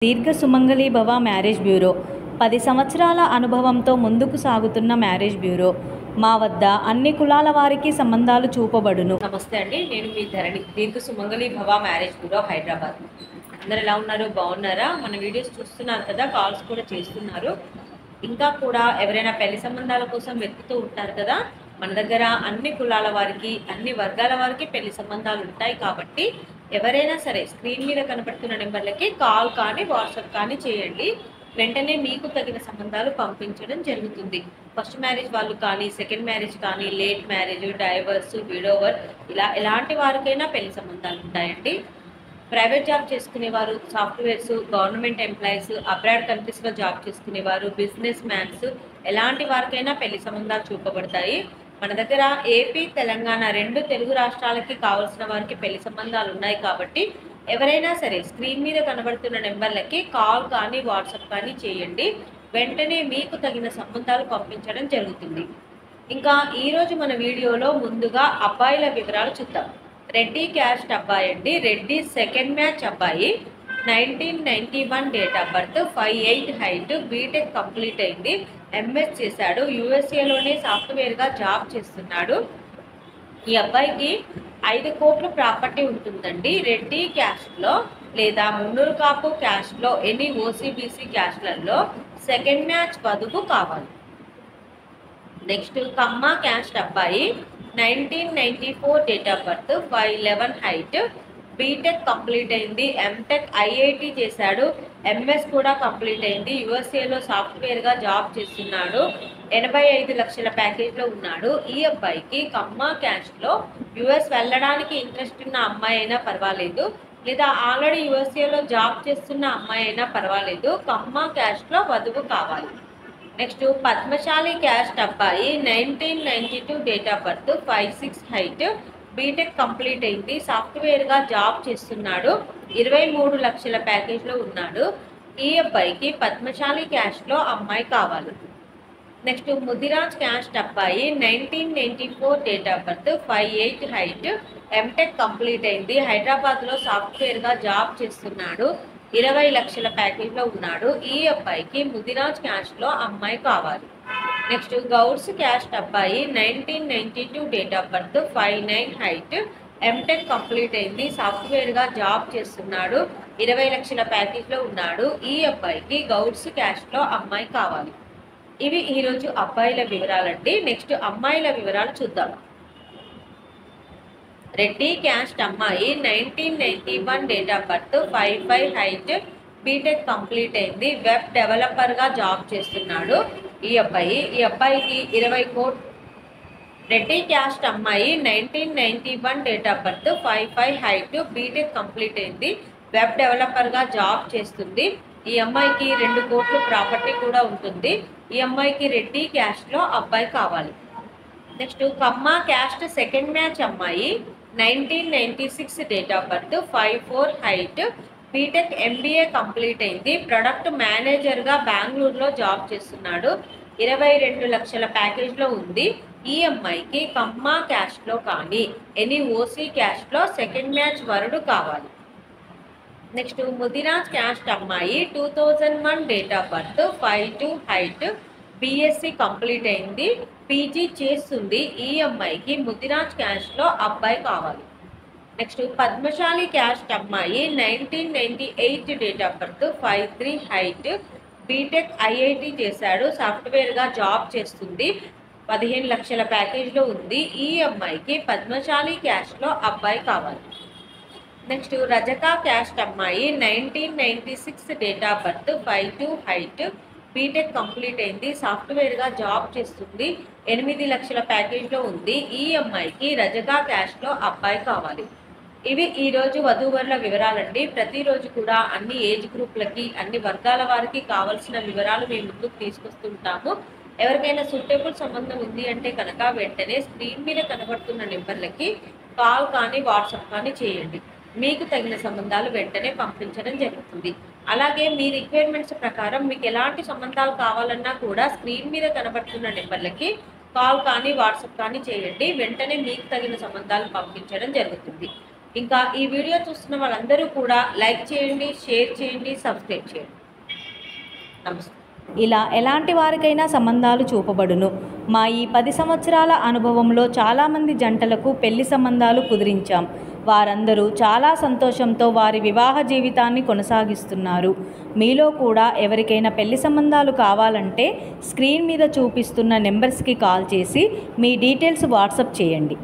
దీర్ఘ సుమంగళి భవ marriage bureau 10 సంవత్సరాల అనుభవంతో ముందుకు సాగుతున్న మ్యారేజ్ బ్యూరో. మా వద్ద అన్ని కులాల వారికి సంబంధాలు చూపబడును. నమస్తే అండి, నేను మీ ధరణి. దీర్ఘ సుమంగళి భవ మ్యారేజ్ బ్యూరో, హైదరాబాద్. అందరు ఎలా ఉన్నారు? బాగున్నారా? మన వీడియోస్ చూస్తున్నారు కదా, కాల్స్ కూడా చేస్తున్నారు. ఇంకా కూడా ఎవరైనా పెళ్లి సంబంధాల కోసం వెతుకుతూ ఉంటారు కదా, మన దగ్గర అన్ని కులాల వారికి, అన్ని వర్గాల వారికి పెళ్లి సంబంధాలు ఉంటాయి. కాబట్టి ఎవరైనా సరే స్క్రీన్ మీద కనపడుతున్న నెంబర్లకి కాల్ కానీ వాట్సాప్ కానీ చేయండి. వెంటనే మీకు తగిన సంబంధాలు పంపించడం జరుగుతుంది. ఫస్ట్ మ్యారేజ్ వాళ్ళు కానీ, సెకండ్ మ్యారేజ్ కానీ, లేట్ మ్యారేజ్, డైవర్స్, విడోవర్, ఇలా ఎలాంటి వారికైనా పెళ్లి సంబంధాలు ఉంటాయండి. ప్రైవేట్ జాబ్ చేసుకునేవారు, సాఫ్ట్వేర్స్, గవర్నమెంట్ ఎంప్లాయీస్, అబ్రాడ్ కంట్రీస్లో జాబ్ చేసుకునేవారు, బిజినెస్ మ్యాన్స్, ఎలాంటి వారికైనా పెళ్లి సంబంధాలు చూపబడతాయి. మన దగ్గర ఏపీ, తెలంగాణ రెండు తెలుగు రాష్ట్రాలకి కావాల్సిన వారికి పెళ్లి సంబంధాలు ఉన్నాయి. కాబట్టి ఎవరైనా సరే స్క్రీన్ మీద కనబడుతున్న నెంబర్లకి కాల్ కానీ వాట్సాప్ కానీ చేయండి. వెంటనే మీకు తగిన సంబంధాలు పంపించడం జరుగుతుంది. ఇంకా ఈరోజు మన వీడియోలో ముందుగా అబ్బాయిల వివరాలు చూద్దాం. రెడ్డి క్యాస్ట్ అబ్బాయి అండి. రెడ్డి సెకండ్ మ్యాచ్ అబ్బాయి. 1991 date of birth, 5'8" height, BTech complete అయింది, ఎంఎస్ చేశాడు, యూఎస్ఏలోనే సాఫ్ట్వేర్గా జాబ్ చేస్తున్నాడు. ఈ అబ్బాయికి 5 కోట్ల ప్రాపర్టీ ఉంటుందండి. రెడ్డి క్యాస్ట్లో లేదా మున్నూరు కాపు క్యాస్ట్లో, ఎనీ ఓసీబీసీ క్యాస్ట్లలో సెకండ్ మ్యాచ్ వధువు కావాలి. నెక్స్ట్ కమ్మ క్యాస్ట్ అబ్బాయి. 1994 date of birth, 5'11" height, BTech complete అయింది, ఎంటెక్ ఐఐటి చేశాడు, ఎంఎస్ కూడా కంప్లీట్ అయింది, యుఎస్ఏలో సాఫ్ట్వేర్గా జాబ్ చేస్తున్నాడు, 85 లక్షల ప్యాకేజ్లో ఉన్నాడు. ఈ అబ్బాయికి కమ్మ క్యాస్ట్లో యుఎస్ వెళ్ళడానికి ఇంట్రెస్ట్ ఉన్న అమ్మాయి అయినా పర్వాలేదు, లేదా ఆల్రెడీ యుఎస్ఏలో జాబ్ చేస్తున్న అమ్మాయి అయినా పర్వాలేదు, కమ్మ క్యాస్ట్లో వధువు కావాలి. నెక్స్ట్ పద్మశాలి క్యాస్ట్ అబ్బాయి. 1992 date of birth, 5'6" height, BTech complete అయింది, సాఫ్ట్వేర్గా జాబ్ చేస్తున్నాడు, 23 లక్షల ప్యాకేజ్లో ఉన్నాడు. ఈ అబ్బాయికి పద్మశాలి క్యాస్ట్లో అమ్మాయి కావాలి. నెక్స్ట్ ముదిరాజ్ క్యాస్ట్ అబ్బాయి. 1994 date of birth, 5'8" height, MTech complete అయింది, హైదరాబాద్లో సాఫ్ట్వేర్గా జాబ్ చేస్తున్నాడు, 20 లక్షల ప్యాకేజ్లో ఉన్నాడు. ఈ అబ్బాయికి ముదిరాజ్ క్యాస్ట్లో అమ్మాయి కావాలి. నెక్స్ట్ గౌడ్స్ క్యాస్ట్ అబ్బాయి. 1992 date of birth, 5'9" height, MTech complete అయింది, సాఫ్ట్వేర్గా జాబ్ చేస్తున్నాడు, 20 లక్షల ప్యాకేజ్లో ఉన్నాడు. ఈ అబ్బాయికి గౌడ్స్ క్యాస్ట్లో అమ్మాయి కావాలి. ఇవి ఈరోజు అబ్బాయిల వివరాలండి. నెక్స్ట్ అమ్మాయిల వివరాలు చూద్దాం. రెడ్డి క్యాస్ట్ అమ్మాయి. 1991 date of birth, 5'5" height, BTech complete అయింది, వెబ్ డెవలపర్గా జాబ్ చేస్తున్నాడు. ఈ అబ్బాయికి 20 కోట్లు. రెడ్డి క్యాస్ట్ అమ్మాయి. 1991 date of birth, 5'5" height, BTech complete అయింది, వెబ్ డెవలపర్గా జాబ్ చేస్తుంది. ఈ అమ్మాయికి 2 కోట్లు ప్రాపర్టీ కూడా ఉంటుంది. ఈ అమ్మాయికి రెడ్డి క్యాస్ట్లో అబ్బాయి కావాలి. Next Kamma caste second match అమ్మాయి. 1996 date of birth, 5'4" height, BTech MBA complete అయింది, ప్రొడక్ట్ మేనేజర్గా బెంగళూరులో జాబ్ చేస్తున్నాడు, 22 లక్షల ప్యాకేజ్లో ఉంది. ఈ అమ్మాయికి కమ్మ క్యాస్ట్లో కానీ, ఎనీ ఓసీ క్యాస్ట్లో సెకండ్ మ్యాచ్ వరుడు కావాలి. నెక్స్ట్ ముదిరాజ్ క్యాస్ట్ అమ్మాయి. 2001 date of birth, 5'2" height, BSc complete అయింది, పీజీ చేస్తుంది. ఈ అమ్మాయికి ముదిరాజ్ క్యాస్ట్లో అబ్బాయి కావాలి. నెక్స్ట్ పద్మశాలి క్యాస్ట్ అమ్మాయి. 1998 date of birth, 5'3" height, BTech IIT చేశాడు, సాఫ్ట్వేర్గా జాబ్ చేస్తుంది, 15 లక్షల ప్యాకేజ్లో ఉంది. ఈ అమ్మాయికి పద్మశాలి క్యాస్ట్లో అబ్బాయి కావాలి. నెక్స్ట్ రజక క్యాస్ట్ అమ్మాయి. 1996 date of birth, 5'2" height, BTech complete అయింది, సాఫ్ట్వేర్గా జాబ్ చేస్తుంది, 8 లక్షల ప్యాకేజ్లో ఉంది. ఈ అమ్మాయికి రజక క్యాస్ట్లో అబ్బాయి కావాలి. ఇవి ఈరోజు వధూవరుల వివరాలండి. ప్రతిరోజు కూడా అన్ని ఏజ్ గ్రూప్లకి, అన్ని వర్గాల వారికి కావాల్సిన వివరాలు మేము ముందుకు తీసుకొస్తుంటాము. ఎవరికైనా సూటబుల్ సంబంధం ఉంది అంటే కనుక వెంటనే స్క్రీన్ మీద కనబడుతున్న నెంబర్లకి కాల్ కానీ వాట్సాప్ కానీ చేయండి. మీకు తగిన సంబంధాలు వెంటనే పంపించడం జరుగుతుంది. అలాగే మీ రిక్వైర్మెంట్స్ ప్రకారం మీకు ఎలాంటి సంబంధాలు కావాలన్నా కూడా స్క్రీన్ మీద కనబడుతున్న నెంబర్లకి కాల్ కానీ వాట్సాప్ కానీ చేయండి. వెంటనే మీకు తగిన సంబంధాలు పంపించడం జరుగుతుంది. ఇంకా ఈ వీడియో చూస్తున్న వాళ్ళందరూ కూడా లైక్ చేయండి, షేర్ చేయండి, సబ్స్క్రైబ్ చేయండి. నమస్తే. ఇలా ఎలాంటి వారికైనా సంబంధాలు చూపబడును. మా ఈ 10 సంవత్సరాల అనుభవంలో చాలామంది జంటలకు పెళ్లి సంబంధాలు కుదిరించాం. వారందరూ చాలా సంతోషంతో వారి వివాహ జీవితాన్ని కొనసాగిస్తున్నారు. మీలో కూడా ఎవరికైనా పెళ్లి సంబంధాలు కావాలంటే స్క్రీన్ మీద చూపిస్తున్న నెంబర్స్కి కాల్ చేసి మీ డీటెయిల్స్ వాట్సాప్ చేయండి.